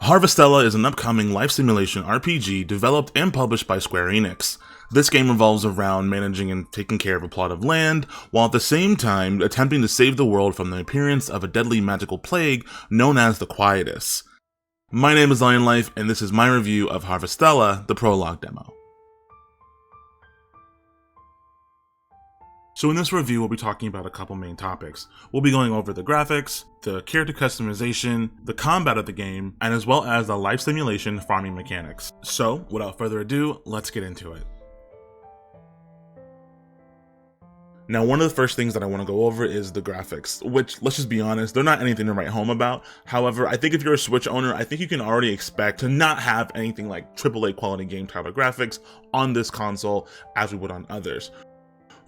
Harvestella is an upcoming life simulation RPG developed and published by Square Enix. This game revolves around managing and taking care of a plot of land, while at the same time attempting to save the world from the appearance of a deadly magical plague known as the Quietus. My name is LyonLife, and this is my review of Harvestella, the prologue demo. So in this review, we'll be talking about a couple main topics. We'll be going over the graphics, the character customization, the combat of the game, and as well as the life simulation farming mechanics. So without further ado, let's get into it. Now, one of the first things that I want to go over is the graphics, which, let's just be honest, they're not anything to write home about. However, I think if you're a Switch owner, I think you can already expect to not have anything like AAA quality game type of graphics on this console as we would on others.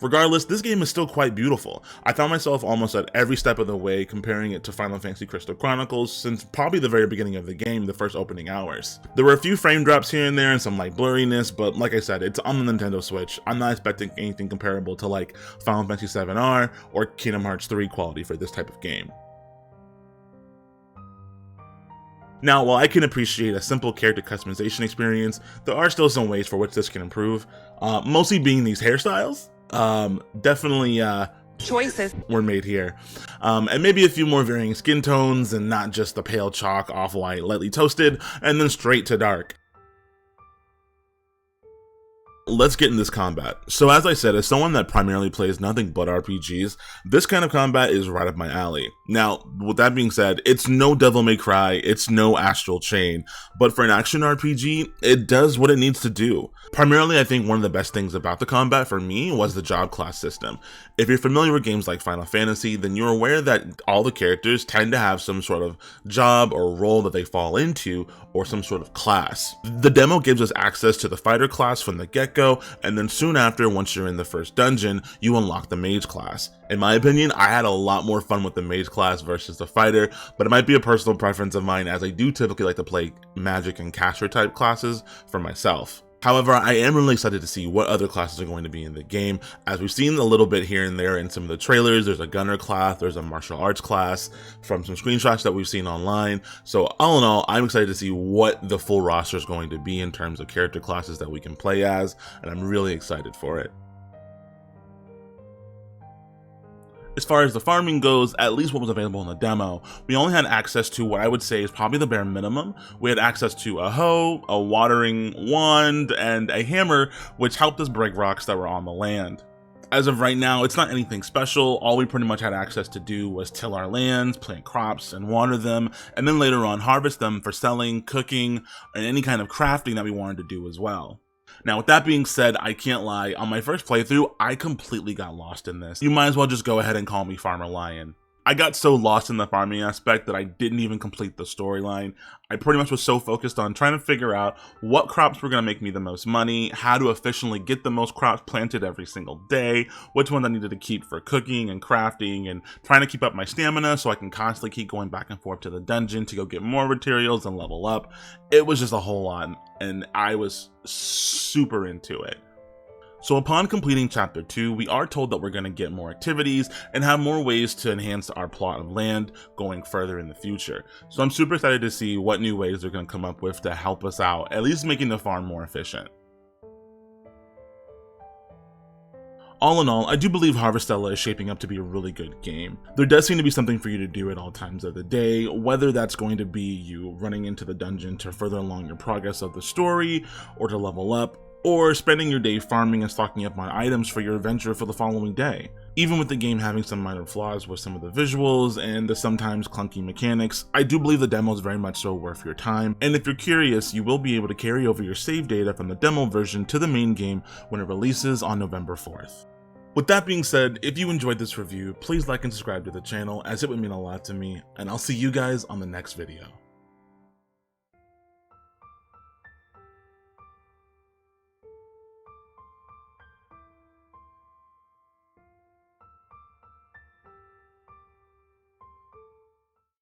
Regardless, this game is still quite beautiful. I found myself almost at every step of the way comparing it to Final Fantasy Crystal Chronicles since probably the very beginning of the game, the first opening hours. There were a few frame drops here and there and some like blurriness, but like I said, it's on the Nintendo Switch. I'm not expecting anything comparable to like Final Fantasy VII-R or Kingdom Hearts 3 quality for this type of game. Now, while I can appreciate a simple character customization experience, there are still some ways for which this can improve, mostly being these hairstyles. Definitely choices were made here, and maybe a few more varying skin tones and not just the pale chalk, off-white, lightly toasted, and then straight to dark. Let's get in this combat. So as I said, as someone that primarily plays nothing but RPGs, this kind of combat is right up my alley. Now, with that being said, it's no Devil May Cry, it's no Astral Chain, but for an action RPG, it does what it needs to do. Primarily, I think one of the best things about the combat for me was the job class system. If you're familiar with games like Final Fantasy, then you're aware that all the characters tend to have some sort of job or role that they fall into, or some sort of class. The demo gives us access to the fighter class from the get-go, and then soon after, once you're in the first dungeon, you unlock the mage class. In my opinion, I had a lot more fun with the mage class versus the fighter, but it might be a personal preference of mine as I do typically like to play magic and caster type classes for myself. However, I am really excited to see what other classes are going to be in the game. As we've seen a little bit here and there in some of the trailers, there's a gunner class, there's a martial arts class from some screenshots that we've seen online. So all in all, I'm excited to see what the full roster is going to be in terms of character classes that we can play as, and I'm really excited for it. As far as the farming goes, at least what was available in the demo, we only had access to what I would say is probably the bare minimum. We had access to a hoe, a watering wand, and a hammer, which helped us break rocks that were on the land. As of right now, it's not anything special. All we pretty much had access to do was till our lands, plant crops, and water them, and then later on harvest them for selling, cooking, and any kind of crafting that we wanted to do as well. Now, with that being said, I can't lie, on my first playthrough, I completely got lost in this. You might as well just go ahead and call me Farmer Lion. I got so lost in the farming aspect that I didn't even complete the storyline. I pretty much was so focused on trying to figure out what crops were going to make me the most money, how to efficiently get the most crops planted every single day, which ones I needed to keep for cooking and crafting, and trying to keep up my stamina so I can constantly keep going back and forth to the dungeon to go get more materials and level up. It was just a whole lot, and I was super into it. So upon completing Chapter 2, we are told that we're going to get more activities and have more ways to enhance our plot of land going further in the future. So I'm super excited to see what new ways they're going to come up with to help us out, at least making the farm more efficient. All in all, I do believe Harvestella is shaping up to be a really good game. There does seem to be something for you to do at all times of the day, whether that's going to be you running into the dungeon to further along your progress of the story, or to level up, or spending your day farming and stocking up on items for your adventure for the following day. Even with the game having some minor flaws with some of the visuals and the sometimes clunky mechanics, I do believe the demo is very much so worth your time, and if you're curious, you will be able to carry over your save data from the demo version to the main game when it releases on November 4th. With that being said, if you enjoyed this review, please like and subscribe to the channel as it would mean a lot to me, and I'll see you guys on the next video.